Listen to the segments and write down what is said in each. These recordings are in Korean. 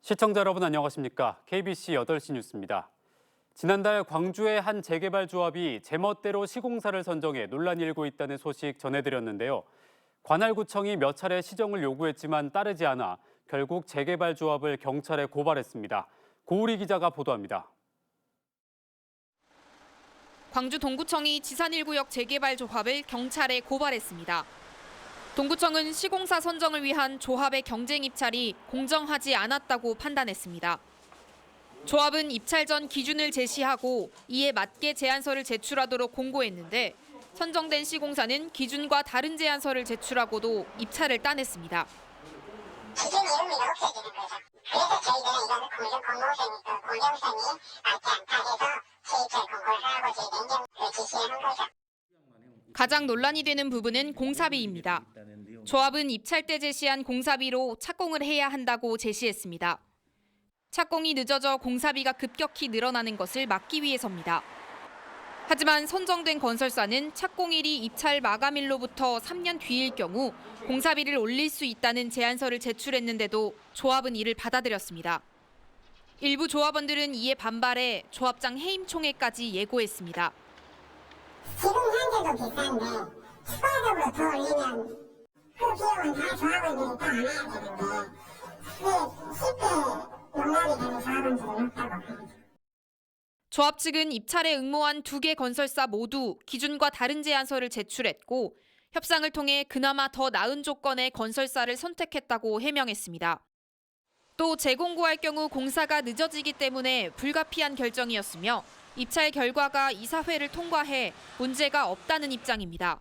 시청자 여러분 안녕하십니까? KBC 8시 뉴스입니다. 지난달 광주의 한 재개발 조합이 제멋대로 시공사를 선정해 논란이 일고 있다는 소식 전해드렸는데요. 관할구청이 몇 차례 시정을 요구했지만 따르지 않아 결국 재개발 조합을 경찰에 고발했습니다. 고우리 기자가 보도합니다. 광주 동구청이 지산 1구역 재개발 조합을 경찰에 고발했습니다. 동구청은 시공사 선정을 위한 조합의 경쟁 입찰이 공정하지 않았다고 판단했습니다. 조합은 입찰 전 기준을 제시하고 이에 맞게 제안서를 제출하도록 공고했는데 선정된 시공사는 기준과 다른 제안서를 제출하고도 입찰을 따냈습니다. 기준 이름이 이렇게 되는 거죠. 그래서 저희들은 이런 공정성이 맞지 않다 해서 재입찰 공고를 하고 저희가 인정을 지시한 거죠. 가장 논란이 되는 부분은 공사비입니다. 조합은 입찰 때 제시한 공사비로 착공을 해야 한다고 제시했습니다. 착공이 늦어져 공사비가 급격히 늘어나는 것을 막기 위해서입니다. 하지만 선정된 건설사는 착공일이 입찰 마감일로부터 3년 뒤일 경우 공사비를 올릴 수 있다는 제안서를 제출했는데도 조합은 이를 받아들였습니다. 일부 조합원들은 이에 반발해 조합장 해임 총회까지 예고했습니다. 지금 현재도 비싼데 추가적으로 더 올리면 그 비용은 다 조합원들이 다 안아야 되는데 왜 쉽게 용납이 되는 조합원들이 없다고 합니다. 조합 측은 입찰에 응모한 2개 건설사 모두 기준과 다른 제안서를 제출했고 협상을 통해 그나마 더 나은 조건의 건설사를 선택했다고 해명했습니다. 또 재공고할 경우 공사가 늦어지기 때문에 불가피한 결정이었으며 입찰 결과가 이사회를 통과해 문제가 없다는 입장입니다.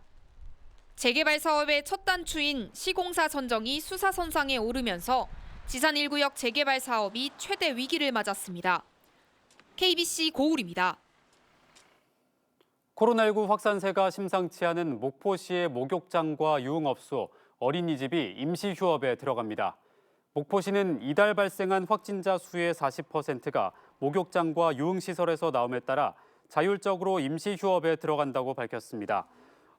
재개발 사업의 첫 단추인 시공사 선정이 수사선상에 오르면서 지산 1구역 재개발 사업이 최대 위기를 맞았습니다. KBC 고울입니다. 코로나19 확산세가 심상치 않은 목포시의 목욕장과 유흥업소, 어린이집이 임시 휴업에 들어갑니다. 목포시는 이달 발생한 확진자 수의 40%가 목욕장과 유흥시설에서 나옴에 따라 자율적으로 임시 휴업에 들어간다고 밝혔습니다.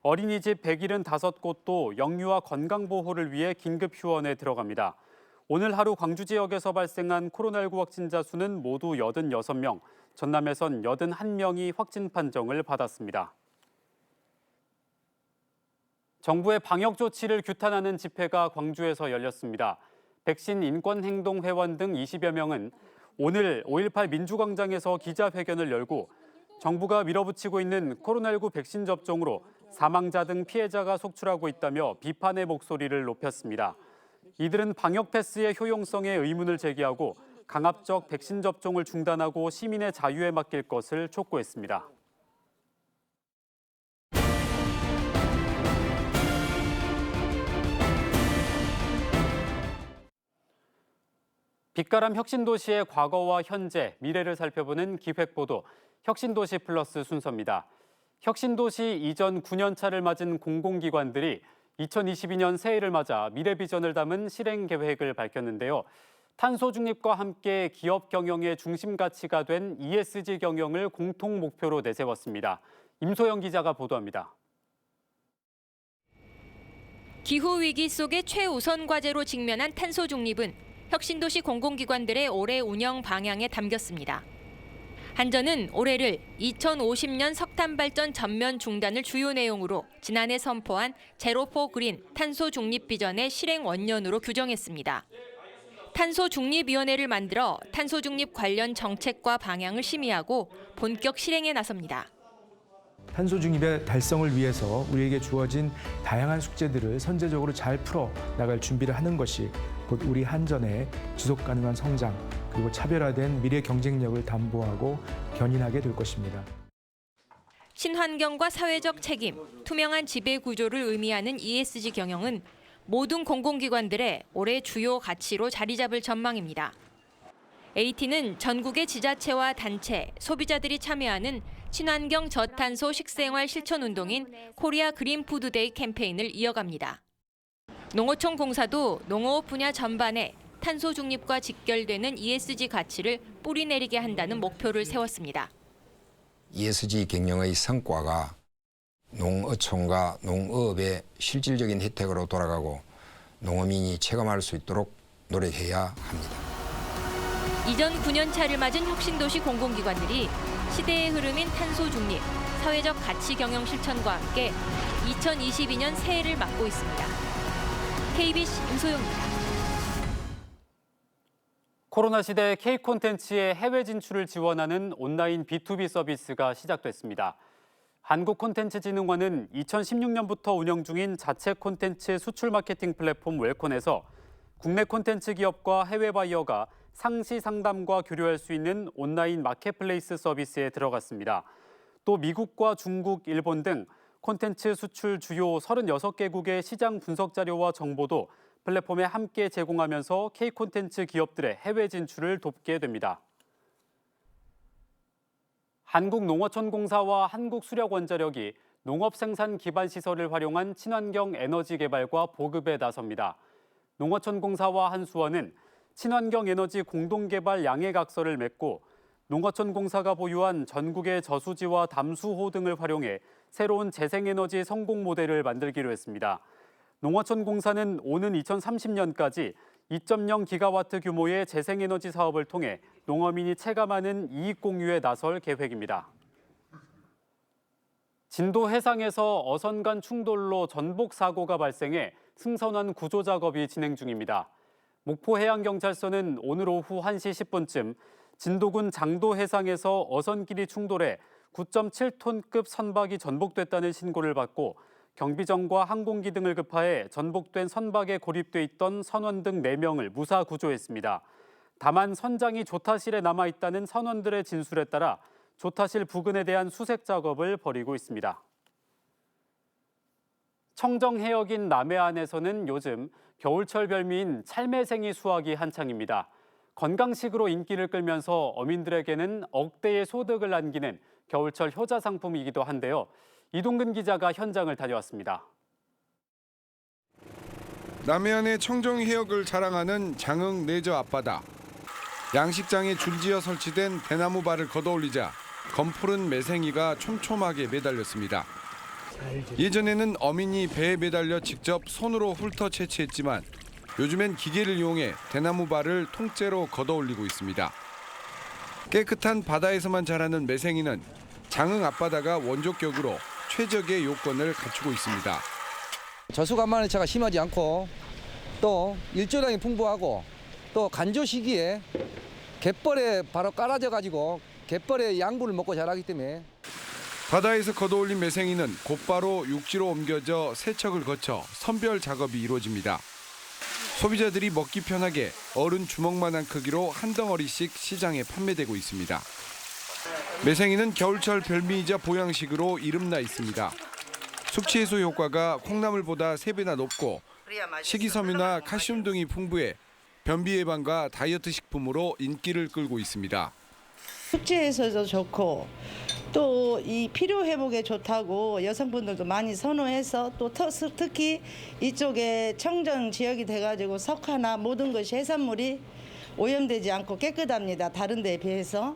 어린이집 175곳도 영유아 건강보호를 위해 긴급 휴원에 들어갑니다. 오늘 하루 광주 지역에서 발생한 코로나19 확진자 수는 모두 86명, 전남에선 81명이 확진 판정을 받았습니다. 정부의 방역 조치를 규탄하는 집회가 광주에서 열렸습니다. 백신 인권행동회원 등 20여 명은 오늘 5.18 민주광장에서 기자회견을 열고 정부가 밀어붙이고 있는 코로나19 백신 접종으로 사망자 등 피해자가 속출하고 있다며 비판의 목소리를 높였습니다. 이들은 방역 패스의 효용성에 의문을 제기하고 강압적 백신 접종을 중단하고 시민의 자유에 맡길 것을 촉구했습니다. 빛가람 혁신도시의 과거와 현재, 미래를 살펴보는 기획보도 혁신도시 플러스 순서입니다. 혁신도시 이전 9년차를 맞은 공공기관들이 2022년 새해를 맞아 미래 비전을 담은 실행 계획을 밝혔는데요. 탄소 중립과 함께 기업 경영의 중심 가치가 된 ESG 경영을 공통 목표로 내세웠습니다. 임소영 기자가 보도합니다. 기후위기 속의 최우선 과제로 직면한 탄소 중립은 혁신도시 공공기관들의 올해 운영 방향에 담겼습니다. 한전은 올해를 2050년 석탄 발전 전면 중단을 주요 내용으로 지난해 선포한 제로포 그린 탄소 중립 비전의 실행 원년으로 규정했습니다. 탄소 중립위원회를 만들어 탄소 중립 관련 정책과 방향을 심의하고 본격 실행에 나섭니다. 탄소 중립의 달성을 위해서 우리에게 주어진 다양한 숙제들을 선제적으로 잘 풀어 나갈 준비를 하는 것이 곧 우리 한전의 지속 가능한 성장 그리고 차별화된 미래 경쟁력을 담보하고 견인하게 될 것입니다. 친환경과 사회적 책임, 투명한 지배 구조를 의미하는 ESG 경영은 모든 공공기관들의 올해 주요 가치로 자리 잡을 전망입니다. AT는 전국의 지자체와 단체, 소비자들이 참여하는 친환경 저탄소 식생활 실천 운동인 코리아 그린푸드데이 캠페인을 이어갑니다. 농어촌 공사도 농어업 분야 전반에 탄소 중립과 직결되는 ESG 가치를 뿌리내리게 한다는 목표를 세웠습니다. ESG 경영의 성과가 농어촌과 농어업의 실질적인 혜택으로 돌아가고 농어민이 체감할 수 있도록 노력해야 합니다. 이전 9년차를 맞은 혁신도시 공공기관들이 시대의 흐름인 탄소 중립, 사회적 가치 경영 실천과 함께 2022년 새해를 맞고 있습니다. KBC 임소영입니다. 코로나 시대 K 콘텐츠의 해외 진출을 지원하는 온라인 B2B 서비스가 시작됐습니다. 한국콘텐츠진흥원은 2016년부터 운영 중인 자체 콘텐츠 수출 마케팅 플랫폼 웰콘에서 국내 콘텐츠 기업과 해외 바이어가 상시 상담과 교류할 수 있는 온라인 마켓플레이스 서비스에 들어갔습니다. 또 미국과 중국, 일본 등 콘텐츠 수출 주요 36개국의 시장 분석 자료와 정보도 플랫폼에 함께 제공하면서 K 콘텐츠 기업들의 해외 진출을 돕게 됩니다. 한국농어촌공사와 한국수력원자력이 농업 생산 기반 시설을 활용한 친환경 에너지 개발과 보급에 나섭니다. 농어촌공사와 한수원은 친환경 에너지 공동개발 양해각서를 맺고 농어촌공사가 보유한 전국의 저수지와 담수호 등을 활용해 새로운 재생에너지 성공 모델을 만들기로 했습니다. 농어촌공사는 오는 2030년까지 2.0 기가와트 규모의 재생에너지 사업을 통해 농어민이 체감하는 이익 공유에 나설 계획입니다. 진도 해상에서 어선 간 충돌로 전복 사고가 발생해 승선원 구조 작업이 진행 중입니다. 목포해양경찰서는 오늘 오후 1시 10분쯤 진도군 장도 해상에서 어선끼리 충돌해 9.7톤급 선박이 전복됐다는 신고를 받고 경비정과 항공기 등을 급파해 전복된 선박에 고립돼 있던 선원 등 4명을 무사 구조했습니다. 다만 선장이 조타실에 남아있다는 선원들의 진술에 따라 조타실 부근에 대한 수색 작업을 벌이고 있습니다. 청정 해역인 남해안에서는 요즘 겨울철 별미인 찰매생이 수확이 한창입니다. 건강식으로 인기를 끌면서 어민들에게는 억대의 소득을 안기는 겨울철 효자 상품이기도 한데요. 이동근 기자가 현장을 다녀왔습니다. 남해안의 청정 해역을 자랑하는 장흥 내저 앞바다. 양식장에 줄지어 설치된 대나무 발을 걷어올리자 검푸른 매생이가 촘촘하게 매달렸습니다. 예전에는 어민이 배에 매달려 직접 손으로 훑어 채취했지만 요즘엔 기계를 이용해 대나무 발을 통째로 걷어올리고 있습니다. 깨끗한 바다에서만 자라는 매생이는 장흥 앞바다가 원조격으로 최적의 요건을 갖추고 있습니다. 저수간만해차가 심하지 않고 또 일조량이 풍부하고 또 간조 시기에 갯벌에 바로 깔아져 가지고 갯벌에 양분을 먹고 자라기 때문에 바다에서 걷어올린 매생이는 곧바로 육지로 옮겨져 세척을 거쳐 선별 작업이 이루어집니다. 소비자들이 먹기 편하게 어른 주먹만한 크기로 한 덩어리씩 시장에 판매되고 있습니다. 매생이는 겨울철 별미이자 보양식으로 이름나 있습니다. 숙취 해소 효과가 콩나물보다 3배나 높고 식이섬유나 칼슘 등이 풍부해 변비 예방과 다이어트 식품으로 인기를 끌고 있습니다. 숙취해서도 좋고 또 이 피로 회복에 좋다고 여성분들도 많이 선호해서 또 특히 이쪽에 청정 지역이 돼가지고 석화나 모든 것이 해산물이 오염되지 않고 깨끗합니다. 다른 데에 비해서.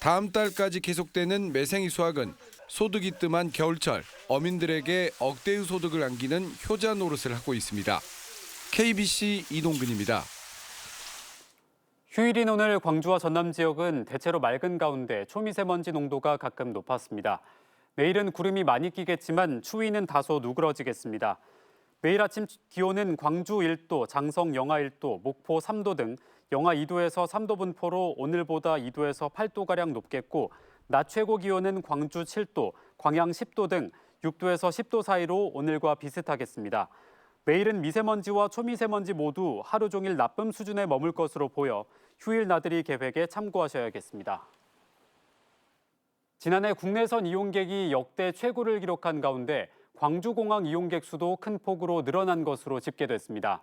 다음 달까지 계속되는 매생이 수확은 소득이 뜸한 겨울철 어민들에게 억대의 소득을 안기는 효자 노릇을 하고 있습니다. KBC 이동근입니다. 휴일인 오늘 광주와 전남 지역은 대체로 맑은 가운데 초미세먼지 농도가 가끔 높았습니다. 내일은 구름이 많이 끼겠지만 추위는 다소 누그러지겠습니다. 매일 아침 기온은 광주 1도, 장성 영하 1도, 목포 3도 등 영하 2도에서 3도 분포로 오늘보다 2도에서 8도가량 높겠고 낮 최고 기온은 광주 7도, 광양 10도 등 6도에서 10도 사이로 오늘과 비슷하겠습니다. 내일은 미세먼지와 초미세먼지 모두 하루 종일 나쁨 수준에 머물 것으로 보여 휴일 나들이 계획에 참고하셔야겠습니다. 지난해 국내선 이용객이 역대 최고를 기록한 가운데 광주공항 이용객 수도 큰 폭으로 늘어난 것으로 집계됐습니다.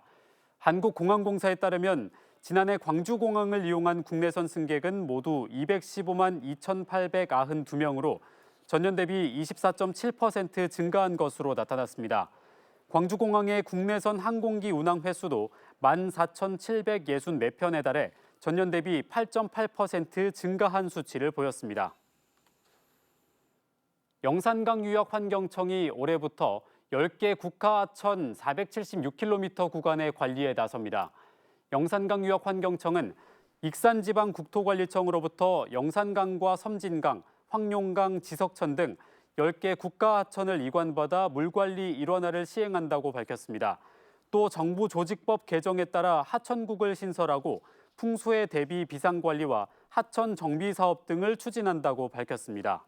한국공항공사에 따르면 지난해 광주공항을 이용한 국내선 승객은 모두 215만 2,892명으로 전년 대비 24.7% 증가한 것으로 나타났습니다. 광주공항의 국내선 항공기 운항 횟수도 14,764편에 달해 전년 대비 8.8% 증가한 수치를 보였습니다. 영산강유역환경청이 올해부터 10개 국하하천 476km 구간의 관리에 나섭니다. 영산강유역환경청은 익산지방국토관리청으로부터 영산강과 섬진강, 황룡강, 지석천 등 10개 국가하천을 이관받아 물관리 일원화를 시행한다고 밝혔습니다. 또 정부 조직법 개정에 따라 하천국을 신설하고 풍수해 대비 비상관리와 하천 정비 사업 등을 추진한다고 밝혔습니다.